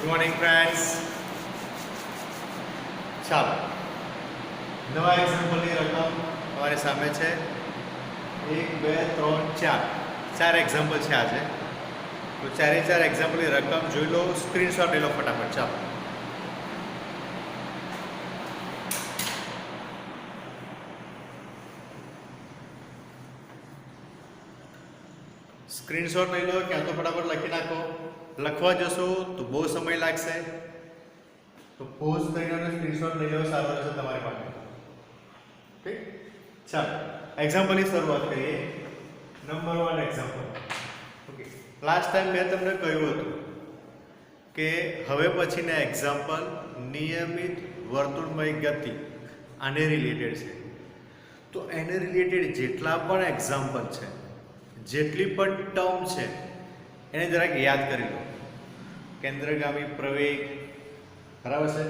Good morning friends. ચાલો, નવા એક્ઝામ્પલની રકમ તમારી સામે છે. 1 2 3 4 એક્ઝામ્પલ છે આજે. તો ચારે ચાર એક્ઝામ્પલની રકમ જોઈ લો, સ્ક્રીનશોટ લઈ લો ફટાફટ. ચાલો, સ્ક્રીનશોટ લઈ લો, ક્યાં તો ફટાફટ લખી નાખો. લખવા જશો તો બહુ સમય લાગશે, તો પોઝ કરીને સ્ક્રીનશોટ લઈ લો, સારું રહેશે તમારી માટે. ઓકે, ચાલો એક્ઝામ્પલની શરૂઆત કરીએ. Number 1 example. Okay, last time મેં તમને કહ્યું હતું કે હવે પછીના એક્ઝામ્પલ નિયમિત વર્તુળમય ગતિ આને રિલેટેડ છે. તો એને રિલેટેડ જેટલા પણ એક્ઝામ્પલ છે, જેટલી પણ ટર્મ છે, એને જરાક યાદ કરી લો. કેન્દ્રગામી પ્રવેગ, બરાબર છે?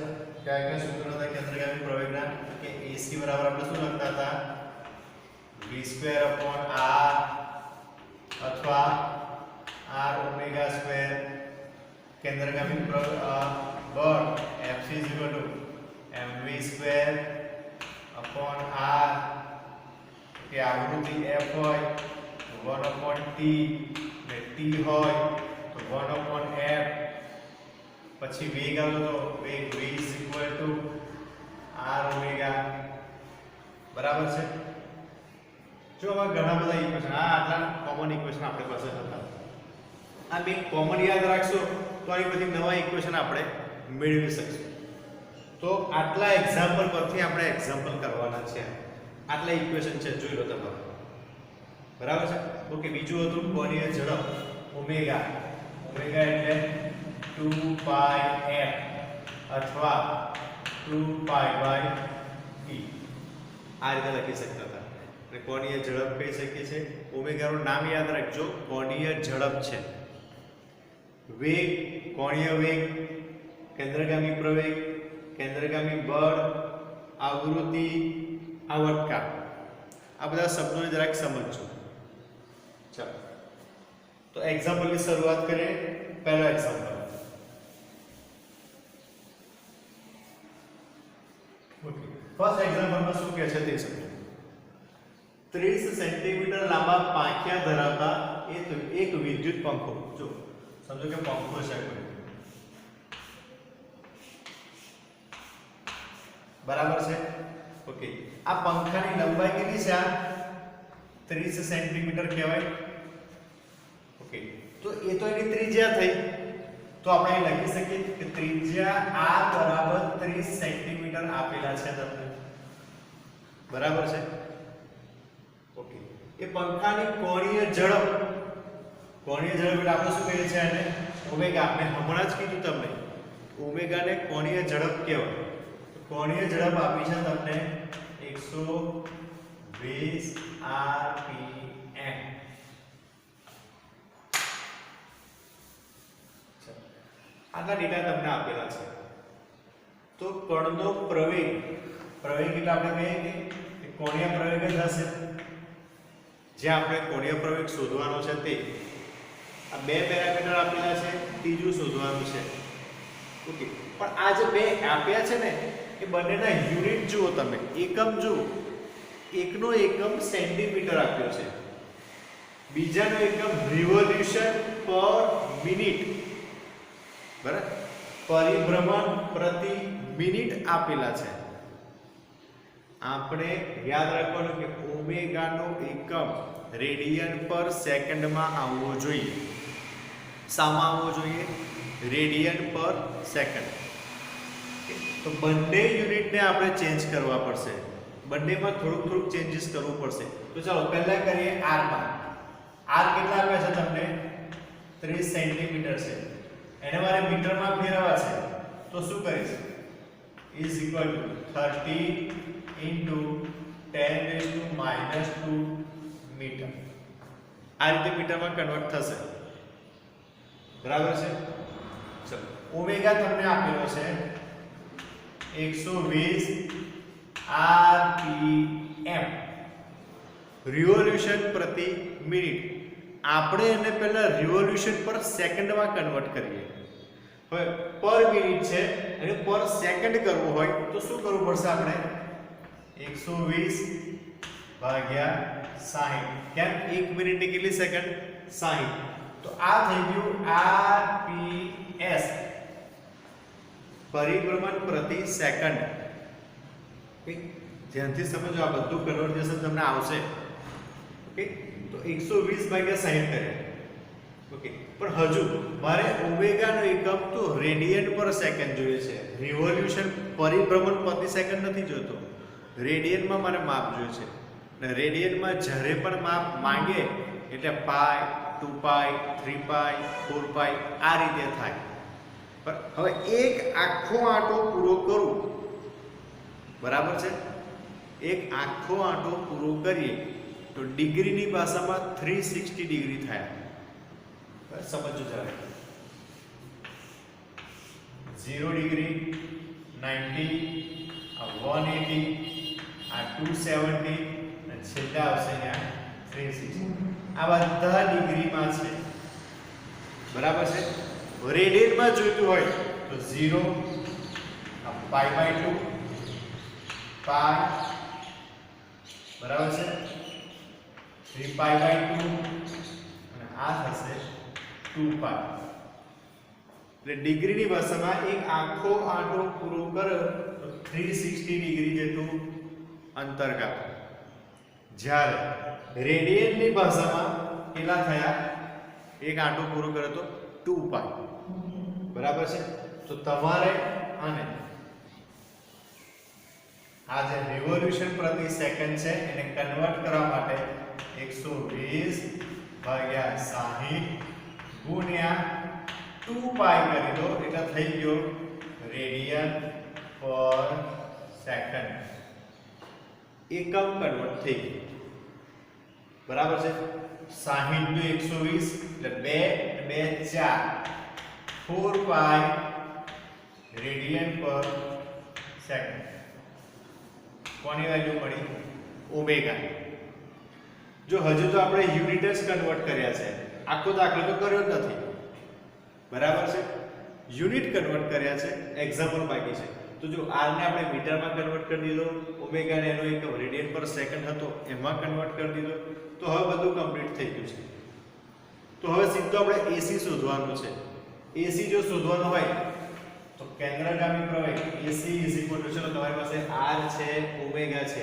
કયા કયા સૂત્રો હતા કેન્દ્રગામી પ્રવેગના? કે AC બરાબર આપણે શું લખતા હતા? v² r અથવા r ઓમેગા સ્ક્વેર. કેન્દ્રગામી બળ Fc mv² r, કે આવૃત્તિ f હોય 1/t ને t હોય તો 1/f. પછી વેગ આવ્યો તો વેગ v r ઓમેગા, બરાબર છે? જો આમાં ઘણા બધા ઇક્વેશન, આટલા કોમન ઇક્વેશન આપણી પાસે હતા. આ બે કોમન યાદ રાખશો તો આની બધી નવા ઇક્વેશન આપણે મેળવી શકશું. તો આટલા એક્ઝામ્પલ પરથી આપણે એક્ઝામ્પલ કરવાના છે. આટલા ઇક્વેશન છે, જોઈ લો તમારે, બરાબર છે? ઓકે, બીજું હતું કોણીય ઝડપ ઓમેગા. ઓમેગા એટલે 2πf અથવા 2π/e, આ રીતે લખી શકતા હતા. અને કોણીય ઝડપ કહી શકીએ છીએ. ઓમેગાનું નામ યાદ રાખજો, કોણીય ઝડપ છે. વેગ, કોણીય વેગ, કેન્દ્રગામી પ્રવેગ, કેન્દ્રગામી બળ, આવૃત્તિ, આવર્તકાળ, આ બધા શબ્દોને જરાક સમજજો. ચાલો, તો એક્ઝામ્પલની શરૂઆત કરીએ. પહેલો એક્ઝામ્પલ. ઓકે, ફર્સ્ટ એક્ઝામ્પલમાં શું કહે છે તે સમજો. 30 સેન્ટીમીટર લાંબા પાંખિયા ધરાવતા એક વિદ્યુત પંખો. જો સમજો કે પંખો છે કોઈ, બરાબર છે? ઓકે, આ પંખાની લંબાઈ કેટલી છે? 30 સેન્ટીમીટર કહેવાય. ઓકે, તો એ તો એની ત્રિજ્યા થઈ. તો આપણે લખી શકીએ કે ત્રિજ્યા r બરાબર 30 સેન્ટીમીટર આપેલા છે તમને, બરાબર છે? ઓકે, એ પંખાની કોણીય ઝડપ, કોણીય ઝડપ એટલે આપણે શું કહીએ છીએ એને? ઓમેગા. આપણે હમણાં જ કીધું તમને, ઓમેગાને કોણીય ઝડપ કહેવાય. કોણીય ઝડપ આપી છે તમને 120 rpm. આટલા ડેટા તમને આપેલા છે. તો કણનો પ્રવેગ, પ્રવેગ એટલે આપણે કહીએ કે કોણીય પ્રવેગ જ હશે. જે આપણે કોણીય પ્રવેગ શોધવાનો છે તે આ બે પેરામીટર આપેલા છે, ત્રીજું શોધવાનું છે. ઓકે, પણ આ જે બે આપ્યા છે ને, એ બંનેના યુનિટ જુઓ તમે, એકમ જુઓ. એકનો એકમ સેન્ટીમીટર આપ્યો છે, બીજાનો એકમ રિવોલ્યુશન પર મિનિટ, બરાબર? પરિભ્રમણ પ્રતિ મિનિટ આપેલા છે. આપણે યાદ રાખવાનું કે ઓમેગાનો એકમ રેડિયન પર સેકન્ડમાં આવવો જોઈએ. શામાં આવવો જોઈએ? રેડિયન પર સેકન્ડ. તો બંને યુનિટને આપણે ચેન્જ કરવા પડશે, બંનેમાં થોડુંક ચેન્જીસ કરવું પડશે. તો ચાલો પહેલા કરીએ r માં. r કેટલા આપ્યા છે તમને? 30 સેન્ટીમીટર છે. એને મારે મીટરમાં ફેરવવા છે, તો શું કરીશ? is equal to 30 into 10⁻² metre. આ રીતે મીટરમાં કન્વર્ટ થશે, બરાબર છે? ચલો, ઓમેગા તમને આપેલો છે 120 rpm, રિવોલ્યુશન પ્રતિ મિનિટ. આપણે એને પહેલા રિવોલ્યુશન પર સેકન્ડમાં કન્વર્ટ કરીએ. હવે પર મિનિટ છે અને પર સેકન્ડ કરવું હોય તો શું કરવું પડશે આપણે 120 ભાગ્યા 60 કેમ 1 મિનિટની કેટલી સેકન્ડ 60 તો આ થઈ ગયું rps પરિભ્રમણ પ્રતિ સેકન્ડ ધ્યાનથી સમજો આ બધું કન્વર્ઝેશન તમને આવશે ઓકે તો 120 ભાગ્યા 60 કરે ઓકે પણ હજુ મારે ઓમેગા નો એકમ તો રેડિયન પર સેકન્ડ જોઈએ છે રિવોલ્યુશન પરિભ્રમણ પ્રતિ સેકન્ડ નથી જોતો રેડિયન માં મારે માપ જોઈએ છે અને રેડિયન માં જ્યારે પણ માપ માંગે એટલે પાઈ 2 પાઈ 3 પાઈ 4 પાઈ આ રીતે થાય પણ હવે એક આખો આંટો પૂરો કરું બરાબર છે એક આખો આંટો પૂરો કરીએ તો ડિગ્રીની ભાષામાં 360 ડિગ્રી થાય સમજો જરા 0 ડિગ્રી 90 180 270 અને છેલ્લા આવશે ત્યાં 360 આ બધા ડિગ્રીમાં છે બરાબર છે રેડિયનમાં જોઈતું હોય તો 0 પાઈ બાય 2 પાઈ બરાબર છે 3 પાઈ બાય 2 અને આ થશે 2 પાઈ એટલે ડિગ્રીની ભાષામાં એક આખો આંટો પૂરો કરો તો 360 ડિગ્રી જેટલું અંતર કાપો જ્યારે રેડિયનની ભાષામાં કેટલા થયા એક આંટો પૂરો કરે તો 2 પાઈ બરાબર છે તો તમારે આને આ જે રિવોલ્યુશન પ્રતિ સેકન્ડ છે એને કન્વર્ટ કરવા માટે 120 ભાગ્યા 60 ગુણ્યા 2 પાઈ કરી દો એટલે થઈ ગયો રેડિયન પર સેકન્ડ એકમ કન્વર્ટ થઈ ગયું બરાબર છે 60 નું 120 એટલે 2 2 4 4 પાઈ રેડિયન પર સેકન્ડ કોની વેલ્યુ મળી ઓમેગા જો હજુ તો આપણે યુનિટ જ કન્વર્ટ કર્યા છે આખો દાખલો તો કર્યો જ નથી બરાબર છે યુનિટ કન્વર્ટ કર્યા છે એક્ઝામ્પલ બાકી છે તો જો r ને આપણે મીટરમાં કન્વર્ટ કરી દીધો ઓમેગા ને એનો એક રેડિયન પર સેકન્ડ હતો એમાં કન્વર્ટ કરી દીધો તો હવે બધું કમ્પ્લીટ થઈ ગયું છે તો હવે સીધું આપણે AC શોધવાનું છે AC જો શોધવાનું હોય તો કેન્દ્રગામી પ્રવાહ AC ચલો તમારી પાસે r છે ઓમેગા છે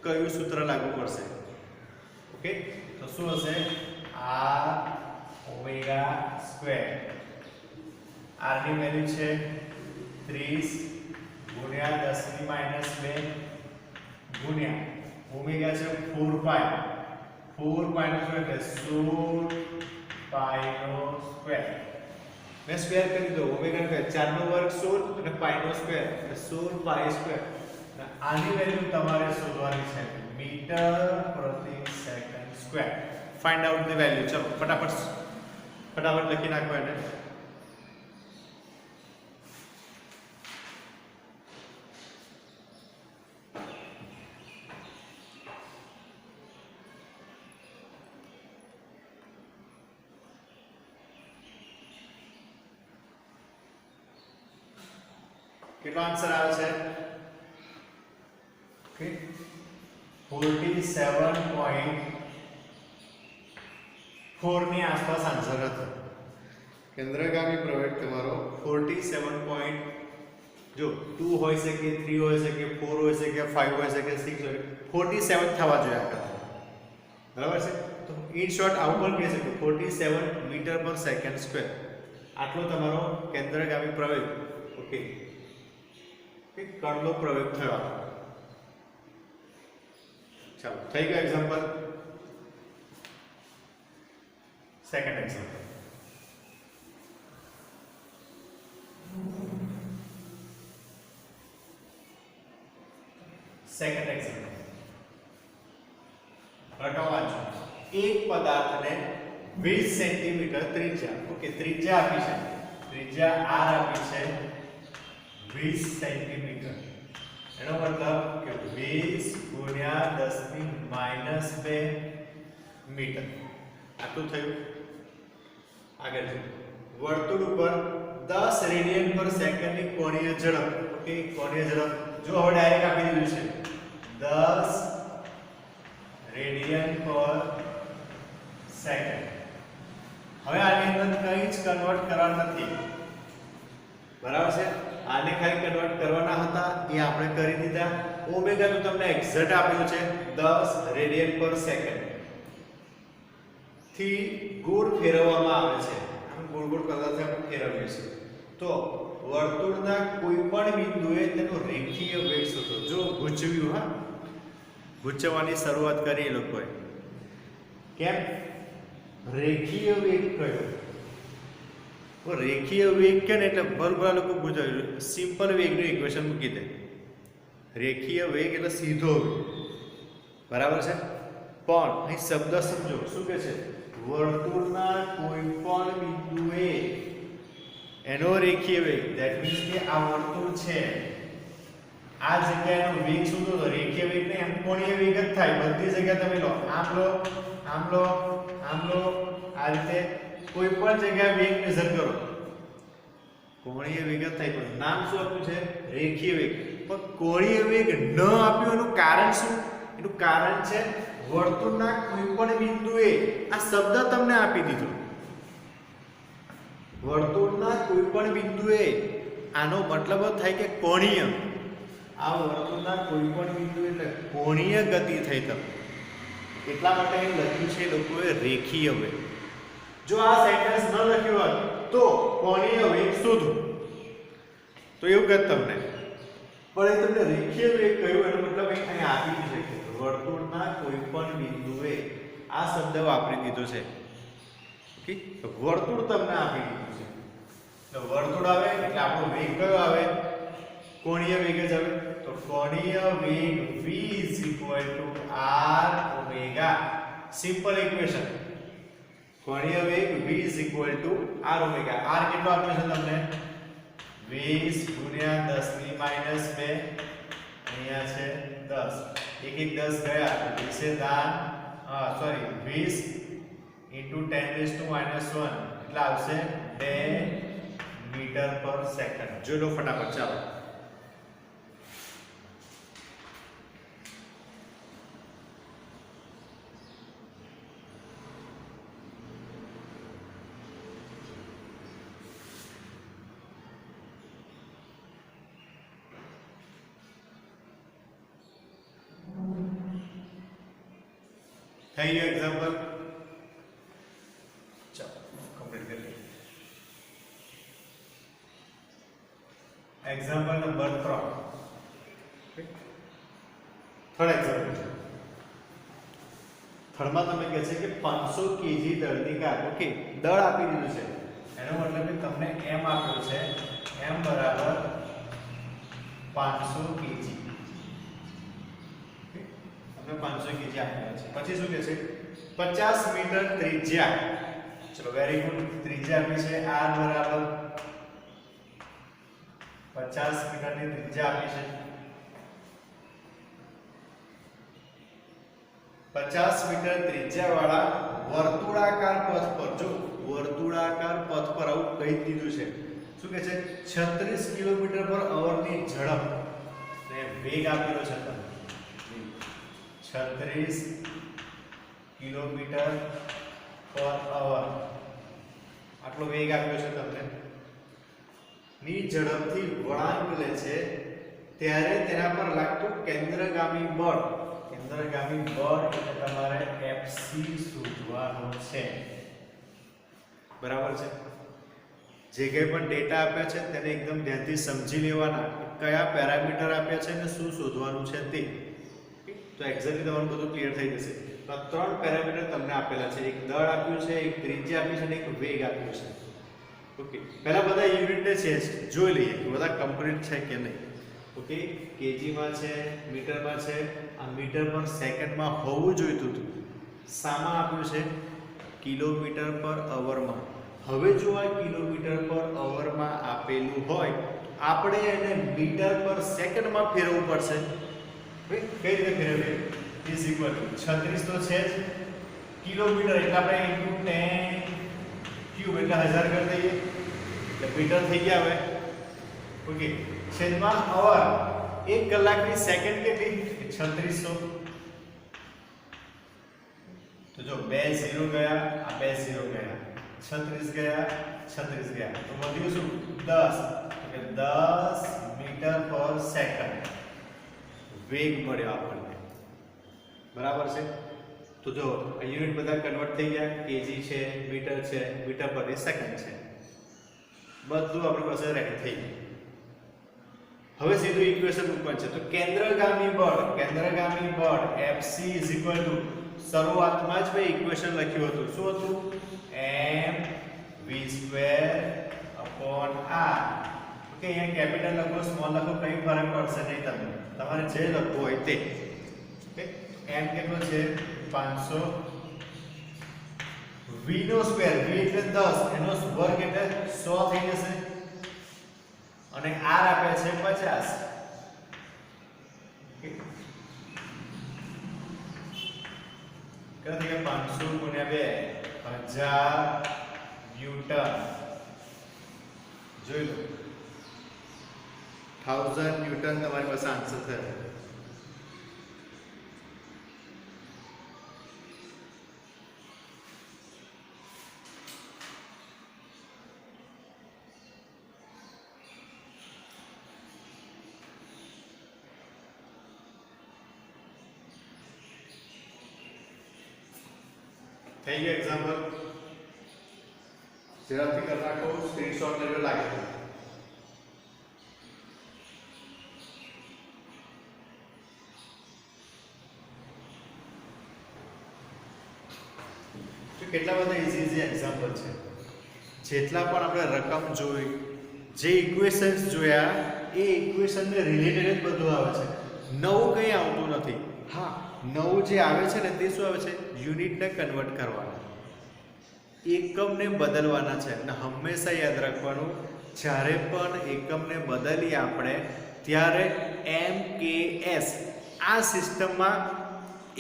કયું સૂત્ર લાગુ પડશે ઓકે તો શું હશે r ઓમેગા સ્ક્વેર r ની વેલ્યુ છે 30 ગુણ્યા 10 ની માઈનસ 2 ગુણ્યા ઓમેગા છે 4 પાઈ નો સ્ક્વેર એટલે 16 પાઈ નો સ્ક્વેર મેં સ્ક્વેર કરી દો ઓમેગા નો 4 નો વર્ગ 16 અને પાઈ નો સ્ક્વેર એટલે 16 પાઈ સ્ક્વેર આની વેલ્યુ તમારે શોધવાની છે મીટર પ્રતિ second square find out the value ચલો ફટાફટ લખી નાખો એને કેટલો આન્સર આવે છે ઓકે 47.4 ની આસપાસ આન્સર હતો કેન્દ્રગામી પ્રવેગ તમારો 47. જો 2 હોઈ શકે 3 હોઈ શકે 4 હોઈ શકે 5 હોઈ શકે 6 હોઈ શકે 47 થવા જોઈએ આ બરાબર છે તો ઇન શોર્ટ આવું પણ કહી શકો 47 મીટર પર સેકન્ડ સ્ક્વેર આટલો તમારો કેન્દ્રગામી પ્રવેગ ઓકે કણનો પ્રવેગ થયો ચાલો થઈ ગયો એક્ઝામ્પલ સેકન્ડ એક્ઝામ્પલ રટવાજો એક પદાર્થને 20 સેન્ટીમીટર ત્રિજ્યા ઓકે ત્રિજ્યા આપી છે ત્રિજ્યા r આપી છે 20 સેન્ટીમીટર એનો મતલબ કે 20 ગુણ્યા 10 ની માઈનસ 2 મીટર આટલું થયું આગળ વર્તુળ ઉપર 10 રેડિયન પર સેકન્ડની કોણીય ઝડપ. ઓકે, કોણીય ઝડપ જો હવે ડાયરેક્ટ આપી દીધું છે 10 રેડિયન પર સેકન્ડ. હવે આની અંદર કંઈ જ કન્વર્ટ કરવાનું નથી, બરાબર છે. આને ખાલી કન્વર્ટ કરવાના હતા એ આપણે કરી દીધા. ઓમેગા નું તમને એક્ઝેક્ટ આપ્યું છે 10 રેડિયન પર સેકન્ડ થી ગોળ ફેરવવામાં આવે છે. આમ ગોળ ગોળ કરતા આપણે ફેરવીએ છીએ. તો વર્તુળના કોઈ પણ બિંદુએ તેનો રેખીય વેગ શોધો. જો ગૂંચવ્યું, હા, ગૂંચવવાની શરૂઆત કરી એ લોકોએ. કેમ? રેખીય વેગ કયો? તો રેખીય વેગ કે ને એટલે બરોબર લોકો ગુજાવ્યું સિમ્પલ વેગનું ઇક્વેશન મૂકી દે. રેખીય વેગ એટલે સીધો વેગ, બરાબર છે. પણ અહીં શબ્દ સમજો શું કહે છે? વર્તુળના કોઈ પણ બિંદુએ એનો રેખીય વેગ, ધેટ મીન્સ કે આ વર્તુળ છે, આ જગ્યાએનો વેગ શોધો તો રેખીય વેગ ને એમ કોણીય વેગ જ થાય. બધી જગ્યા તમે લો, આમ લો, આમ લો, આમ લો, આ રીતે કોઈ પણ જગ્યાએ વેગ મેઝર કરો, કોણીય વેગ જ થાય. પણ નામ શું આપ્યું છે? રેખીય વેગ. પણ કોણીય વેગ ન આપ્યું એનું કારણ શું? એનું કારણ છે વર્તુળના કોઈ પણ બિંદુએ, આ શબ્દ તમને આપી દીધો, વર્તુળના કોઈ પણ બિંદુએ, આનો મતલબ થાય કે કોણીય. આ વર્તુળના કોઈ પણ બિંદુ એટલે કોણીય ગતિ થઈ તમે, એટલા માટે અહીં લખ્યું છે લોકોએ રેખીય વેગ. જો આ સેન્ટેન્સ ન લખ્યું હોત તો કોણીય વેગ શોધો, તો એવું કહે તમને. પણ એ તમને રેખીય વેગ કહ્યું એનો મતલબ અહીં આપી દીધું છે વર્તુળના કોઈ પણ બિંદુએ, આ શબ્દ વાપરી દીધો છે. ઓકે, તો વર્તુળ તમને આપી દીધું છે. તો વર્તુળ આવે એટલે આપણો વેગ કયો આવે? કોણીય વેગ જ આવે. તો કોણીય વેગ v r omega. Simple equation. કોણીય વેગ v r ઓમેગા. r કેટલો આપ્યો છે તમને? 20 ગુણ્યા 10 ની માઈનસ 2, અહીંયા છે 10, એક એક 10 ગયા તો 20 દાન, સોરી 20 into 10 raised to -1 એટલે આવશે 2 મીટર પર સેકન્ડ. જોઈ લો ફટાફટ. ચાલો, થઈ ગયું એક્ઝામ્પલ. ચાલો કમ્પ્લીટ કરી લઈએ. Example number 3. Third example. થર્ડમાં તમે કહે છે કે 500 કેજી દળની કાર. ઓકે, દળ આપી દીધું છે, એનો મતલબ કે તમને m આપ્યો છે, m બરાબર 500 કેજી. 500 કેજી આપેલા છે. પછી શું કહે છે? 50 મીટર ત્રિજ્યા. ચલો, વેરી ગુડ. ત્રિજ્યા આપી છે r બરાબર 50 મીટરની ત્રિજ્યા આપી છે. 50 મીટર ત્રિજ્યા વાળા વર્તુળાકાર પથ પર, જો વર્તુળાકાર પથ પર આવું કહી દીધું છે. શું કહે છે? 36 કિલોમીટર પર અવરની ઝડપ ને વેગ આપેલો છે તમને 36 કિલોમીટર પર અવર. આટલો વેગ આપ્યો છે તમને. ની ઝડપથી વળાંક લે છે ત્યારે તેના પર લાગતું કેન્દ્રગામી બળ. કેન્દ્રગામી બળ એટલે તમારે Fc શોધવાનું છે, બરાબર છે. જે કંઈ પણ ડેટા આપ્યા છે તેને એકદમ ધ્યાનથી સમજી લેવાના, કયા પેરામીટર આપ્યા છે અને શું શોધવાનું છે તે. તો એક્ઝેક્ટલી તમારું બધું ક્લિયર થઈ જશે. તો આ 3 પેરામીટર તમને આપેલા છે. એક દળ આપ્યું છે, એક ત્રિજ્યા આપી છે અને એક વેગ આપ્યો છે. ઓકે, પહેલા બધા યુનિટને છે જોઈ લઈએ કે બધા કમ્પ્લીટ છે કે નહીં. ઓકે, કેજીમાં છે, મીટરમાં છે, આ મીટર પર સેકન્ડમાં હોવું જોઈતું હતું. સામા આપ્યું છે કિલોમીટર પર અવરમાં. હવે જો આ કિલોમીટર પર અવરમાં આપેલું હોય, આપણે એને મીટર પર સેકન્ડમાં ફેરવવું પડશે. કઈ રીતે ફેરવીએ? ઇઝ ઇક્વલ ટુ 36 તો છે જ, કિલોમીટર એટલે આપણે * 10³ એટલે 1000 કરી દઈએ. એટલે મીટર થઈ ગયા હવે. ઓકે, છેદમાં અવર 1 કલાકની સેકન્ડ કેટલી? 3600. તો જો 2 0 ગયા, આ 2 0 ગયા, 36 ગયા, 36 ગયા, તો વધ્યું શું? 10. એટલે 10 મીટર પર સેકન્ડ વેગ મળ્યો આપણને. બરાબર છે? તો જો આ યુનિટ બધા કન્વર્ટ થઈ ગયા, કેજી છે, મીટર છે, મીટર પર સેકન્ડ છે, બધું આપણી પાસે રેડી થઈ ગયું. હવે સીધું ઇક્વેશન મૂકવાનું છે. તો કેન્દ્રગામી બળ Fc શરૂઆતમાં જ મેં ઇક્વેશન લખ્યું હતું. શું હતું? mv² r. ઓકે, અહીંયા કેપિટલ લખો, સ્મોલ લખો, કંઈ ફરક પડશે નહીં તમને. તમારે જે લખવું હોય તે. ઓકે, m કેટલો છે? 500. v નો સ્ક્વેર, v એટલે 10, એનો વર્ગ એટલે 100 થઈ જશે. અને r આપે છે 50. કેટલા થઈ ગયા? 500 ગુણ્યા 2 1000 ન્યૂટન. જોઈ લો, 1000 ન્યૂટન તમારી પાસે આન્સર થયો. થઈ ગયું એક્ઝામ્પલ? ઝડપથી કરી નાખો, સ્ક્રીનશોટ લેજો લાગે તો. કેટલા બધા ઇઝી એક્ઝામ્પલ છે. જેટલા પણ આપણે રકમ જોઈ, જે ઇક્વેશન્સ જોયા, એ ઇક્વેશનને રિલેટેડ જ બધું આવે છે. નવું કંઈ આવતું નથી. હા, નવું જે આવે છે ને તે શું આવે છે? યુનિટને કન્વર્ટ કરવાના, એકમને બદલવાના છે. અને હંમેશા યાદ રાખવાનું, જ્યારે પણ એકમને બદલીએ આપણે ત્યારે MKS આ સિસ્ટમમાં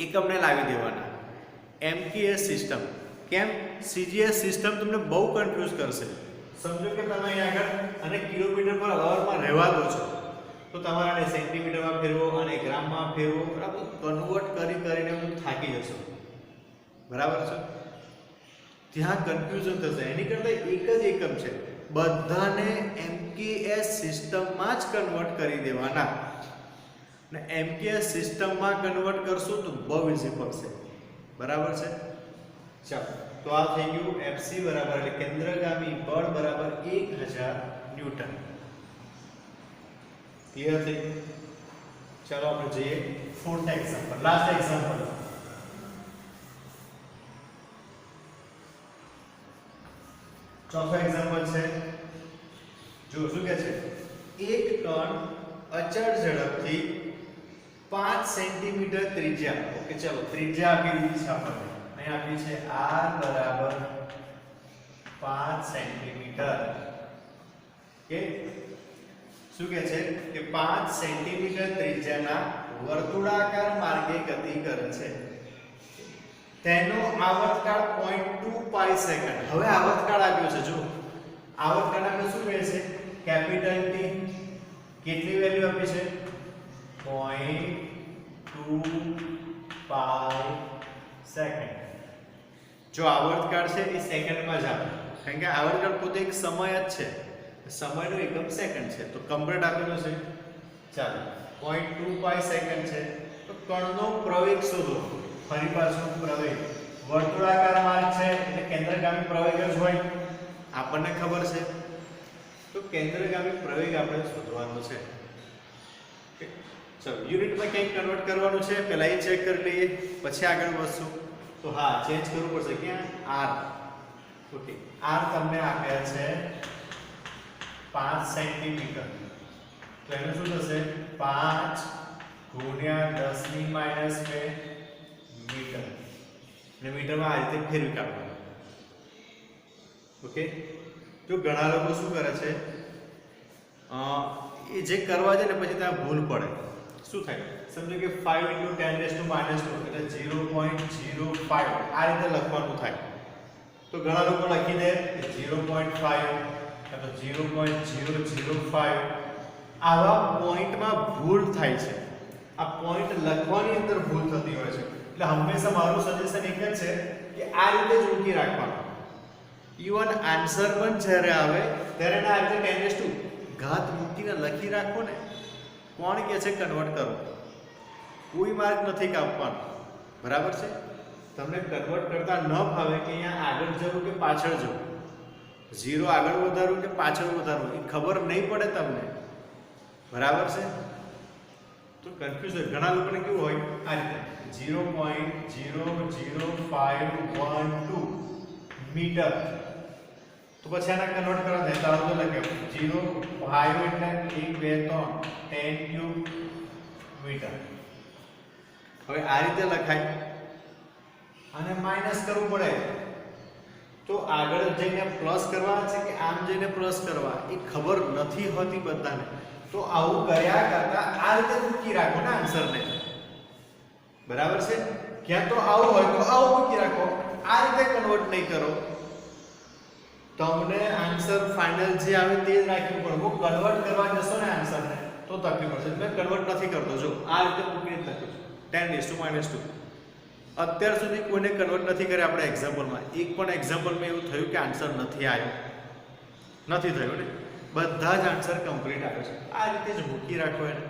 એકમને લાવી દેવાના. MKS system. કેમ? CGS સિસ્ટમ તમને બહુ કન્ફ્યુઝ કરશે. સમજો કે તમે અહીં આગળ અને કિલોમીટર પર અવરમાં રહેવા દો છો, તો તમારે આને સેન્ટીમીટરમાં ફેરવો અને ગ્રામમાં ફેરવો, બરાબર? કન્વર્ટ કરીને હું થાકી જશો. બરાબર છે? ત્યાં કન્ફ્યુઝન થશે. એની કરતાં એક જ એકમ છે, બધાને MKS સિસ્ટમમાં જ કન્વર્ટ કરી દેવાના. ને MKS સિસ્ટમમાં કન્વર્ટ કરશું તો બહુ ઈઝી પડશે. બરાબર છે? ચાલો, તો આ થઈ ગયું FC બરાબર, એટલે કેન્દ્રગામી બળ બરાબર 1000 ન્યૂટન. ક્લિયર થઈ ગયું? ચાલો આપણે જઈએ ફોર્થ એક્ઝામ્પલ, લાસ્ટ એક્ઝામ્પલ. ચોથો એક્ઝામ્પલ છે. જો શું કહે છે? એક કણ અચળ ઝડપથી 5 સેન્ટીમીટર ત્રિજ્યા. ઓકે, ચલો ત્રિજ્યા આપી દીધી છે આપણને. અહીં આપી છે r બરાબર 5 સેન્ટીમીટર. કે શું કહે છે કે 5 સેન્ટીમીટર ત્રિજ્યાના વર્તુળાકાર માર્ગે ગતિ કરે છે. તેનો આવર્તકાળ 0.2 પાઈ સેકન્ડ. હવે આવર્તકાળ આપ્યો છે. જો આવર્તકાળ આપણે શું કહે છે? Capital T. કેટલી વેલ્યુ આપી છે? 0.2 પાઈ સેકન્ડ. જો આવર્તકાળ છે એ સેકન્ડમાં જ આપે, કારણ કે આવર્તકાળ પોતે એક સમય જ છે. સમયનો એકમ સેકન્ડ છે, તો કમ્પ્લીટ આપેલો છે. ચાલો, 0.2 પાઈ સેકન્ડ છે. તો કણનો પ્રવેગ શોધો. ફરી પાછું પ્રવેગ, વર્તુળાકાર માર્ગ છે એટલે કેન્દ્રગામી પ્રવેગ જ હોય, આપણને ખબર છે. તો કેન્દ્રગામી પ્રવેગ આપણે શોધવાનો છે. ચલો, યુનિટમાં ક્યાંક કન્વર્ટ કરવાનું છે, પહેલા એ ચેક કરી લઈએ, પછી આગળ વધશું. તો હા, ચેન્જ કરવું પડશે. ક્યાં? r. ઓકે, r તમને આપ્યા છે 5 સેન્ટીમીટર. તો એનું શું થશે? 5 ગુણ્યા 10 ની માઈનસ 2 મીટર. અને મીટરમાં આ રીતે ફેરવી કાઢવાનું. ઓકે, તો ઘણા લોકો શું કરે છે, એ જે કરવા જાય ને પછી ત્યાં ભૂલ પડે. શું થાય? સમજો કે 5 × 10⁻² એટલે 0.05 આ રીતે લખવાનું થાય. તો ઘણા લોકો લખી દે 0.5 કાં તો 0.005 આવા પોઈન્ટમાં ભૂલ થાય છે. આ પોઈન્ટ લખવાની અંદર ભૂલ થતી હોય છે. એટલે હંમેશા મારું સજેશન એક જ છે કે આ રીતે જ મૂકી રાખવાનું. ઇવન આન્સર પણ જ્યારે આવે ત્યારે આ રીતે 10 ઘાત મૂકીને લખી રાખો ને. કોણ કહે છે કન્વર્ટ કરો? કોઈ માર્ક નથી કાપવાનો. બરાબર છે? તમને કન્વર્ટ કરતા ન ફાવે કે અહીંયા આગળ જવું કે પાછળ જવું, 0 આગળ વધારવું કે પાછળ વધારવું, એ ખબર નહીં પડે તમને. બરાબર છે? તો કન્ફ્યુઝ હોય. ઘણા લોકોને કેવું હોય આ રીતે 0.00512 મીટર, તો પછી આને કન્વર્ટ કરવા દે તો આવતો લખે 0.5 એટલે 1 2 3 10 ક્યુબ મીટર. હવે આ રીતે લખાય અને માઈનસ કરવું પડે તો આગળ જઈને પ્લસ કરવા છે કે આમ જઈને પ્લસ કરવા એ ખબર નથી હોતી બધાને. તો આવું કર્યા કરતા આ રીતે મૂકી રાખો ને આન્સરને. બરાબર છે? ક્યાં તો આવું હોય તો આવું મૂકી રાખો, આ રીતે કન્વર્ટ નહીં કરો. તમને આન્સર ફાઇનલ જે આવે તે જ રાખવું પડે. હું કન્વર્ટ કરવા જશો ને આન્સરને તો તકલીફ પડશે. મેં કન્વર્ટ નથી કરતો. જો આ રીતે મૂકીને લખ્યું 10⁻². અત્યાર સુધી કોઈને કન્વર્ટ નથી કર્યા આપણે એક્ઝામ્પલમાં. એક પણ એક્ઝામ્પલમાં એવું થયું કે આન્સર નથી આવ્યો? નથી થયું ને. બધા જ આન્સર કમ્પ્લીટ આવે છે. આ રીતે જ મૂકી રાખો એને.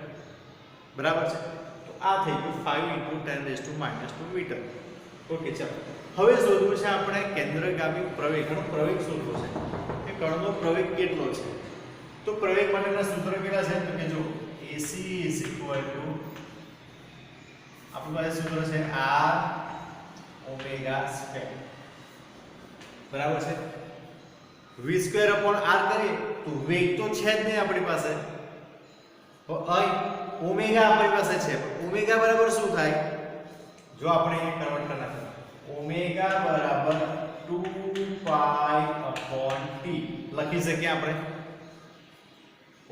બરાબર છે? તો આ થઈ ગયું 5 × 10⁻² મીટર. ઓકે, ચાલો હવે શોધવું છે આપણે કેન્દ્રગામી પ્રવેગ. કણનો પ્રવેગ શોધવો છે કે કણનો પ્રવેગ કેટલો છે. તો પ્રવેગ માટેના સૂત્ર કેટલા છે? તો કે જો AC આપણી પાસે સૂત્ર છે r⍵². બરાબર છે? v²/r કરીએ તો વેગ તો છે જ નહીં આપણી પાસે. તો અહીં ઓમેગા આપણી પાસે છે. ઓમેગા બરાબર શું થાય? જો આપણે અહીંયા કન્વર્ટ કરી નાખીએ ઓમેગા બરાબર 2π/t લખી શકીએ આપણે.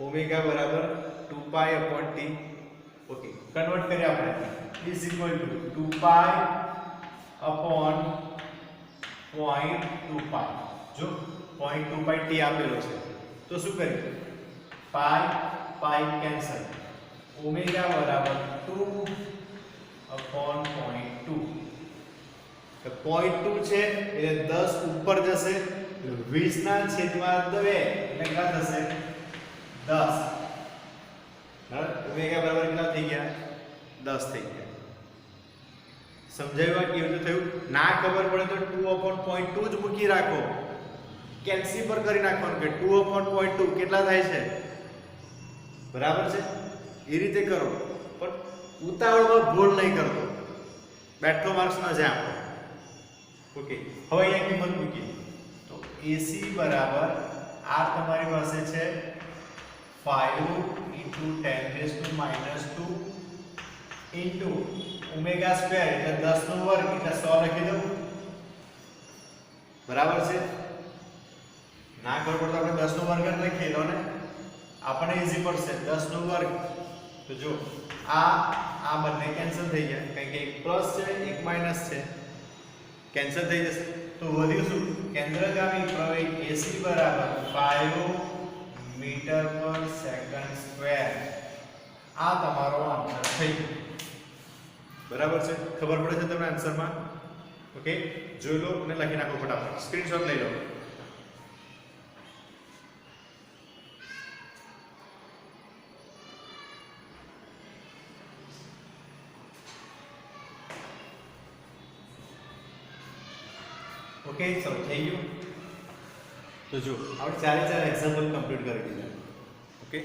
ઓમેગા બરાબર 2π/t. ઓકે, કન્વર્ટ કરીએ આપણે is equal to 2π/0.25. જો 0.25t આપેલો છે તો શું કરીએ? પાઈ કેન્સલ. ઓમેગા બરાબર 2/0.2. તો 0.2 છે એટલે 10 ઉપર જશે. 20/2 એટલે કેટલા થશે? 10. ઓમેગા બરાબર કેટલા થઈ ગયા? 10 થઈ ગયા. સમજાવ્યું કેવી રીતે થયું? ના ખબર પડે તો 2/0.2 જ મૂકી રાખો. કેલ્સી પર કરી નાખવાનું કે 2/0.2 કેટલા થાય છે. બરાબર છે? એ રીતે કરો, પણ ઉતાવળમાં ભૂલ નહીં કરતો. બેઠો માર્ક્સ ન જાય આપણો. ઓકે, હવે અહીંયા કિંમત મૂકી તો AC બરાબર r તમારી પાસે છે 5 × 10⁻² ઇન્ટુ ઓમેગા સ્ક્વેર એટલે 10 નો વર્ગ એટલે 100 લખી દઉં. બરાબર છે? ના ખબર પડતો આપણે 10 નો વર્ગ જ લખી લો ને, આપણે ઈઝી પડશે. 10 નો વર્ગ તો જો આ બંને કેન્સલ થઈ ગયા, કારણ કે એક પ્લસ છે એક માઈનસ છે, કેન્સલ થઈ જશે. તો વધ્યું શું? કેન્દ્રગામી પ્રવેગ AC બરાબર 5 મીટર/સેકન્ડ². આ તમારો આન્સર થઈ ગયો. બરાબર છે? ખબર પડે છે તમને આન્સરમાં? ઓકે, જોઈ લો અને લખી નાખો ફટાફટ. સ્ક્રીનશોટ લઈ લો. ઓકે, ચલો થઈ ગયું. તો જો આપણે 4 એક્ઝામ્પલ કમ્પ્લીટ કરી દીધા. ઓકે,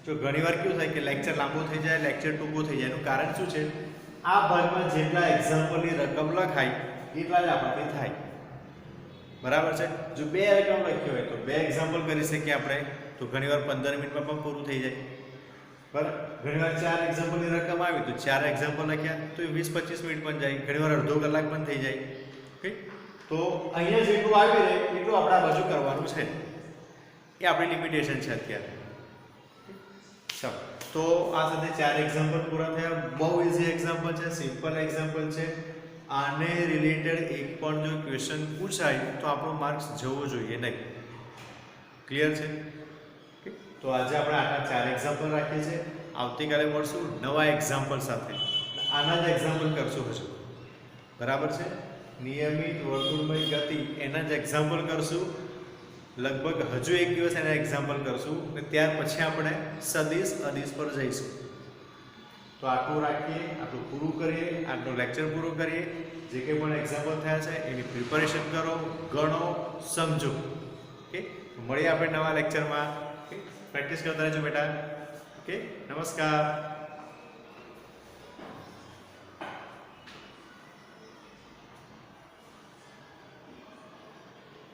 જો ઘણીવાર કેવું થાય કે લેક્ચર લાંબો થઈ જાય, લેક્ચર ટૂંકો થઈ જાય. એનું કારણ શું છે? આ ભાગમાં જેટલા એક્ઝામ્પલની રકમ લખાય એટલા જ આપણાથી થાય. બરાબર છે? જો 2 રકમ લખી હોય તો 2 એક્ઝામ્પલ કરી શકીએ આપણે, તો ઘણીવાર 15 મિનિટમાં પણ પૂરું થઈ જાય. બરાબર? ઘણીવાર 4 એક્ઝામ્પલની રકમ આવી તો 4 એક્ઝામ્પલ લખ્યા તો 20-25 મિનિટ પણ જાય. ઘણીવાર અડધો કલાક પણ થઈ જાય. ઓકે, તો અહીંયા જેટલું આવી રહે એટલું આપણે આ બાજુ કરવાનું છે. એ આપણી લિમિટેશન છે અત્યારે. ચાલો, તો આ સાથે 4 એક્ઝામ્પલ પૂરા થયા. બહુ ઇઝી એક્ઝામ્પલ છે, સિમ્પલ એક્ઝામ્પલ છે. આને રિલેટેડ એક પણ જો ક્વેશ્ચન પૂછાય તો આપણો માર્ક્સ જવો જોઈએ નહીં. ક્લિયર છે? ઓકે, તો આજે આપણે આના 4 એક્ઝામ્પલ રાખીએ છીએ. આવતીકાલે મળશું નવા એક્ઝામ્પલ સાથે. આના જ એક્ઝામ્પલ કરશું હજુ, બરાબર છે? નિયમિત વર્તુળમય ગતિ એના જ એક્ઝામ્પલ કરશું. લગભગ હજુ એક દિવસ એના એક્ઝામ્પલ કરશું અને ત્યાર પછી આપણે સદિશ અદિશ પર જઈશું. તો આટલું રાખીએ, આટલું પૂરું કરીએ, આટલું લેક્ચર પૂરું કરીએ. જે કંઈ પણ એક્ઝામ્પલ થયા છે એની પ્રિપેરેશન કરો, ગણો, સમજો. ઓકે, મળીએ આપણે નવા લેક્ચરમાં. ઓકે, પ્રેક્ટિસ કરતા રહેજો બેટા. ઓકે, નમસ્કાર.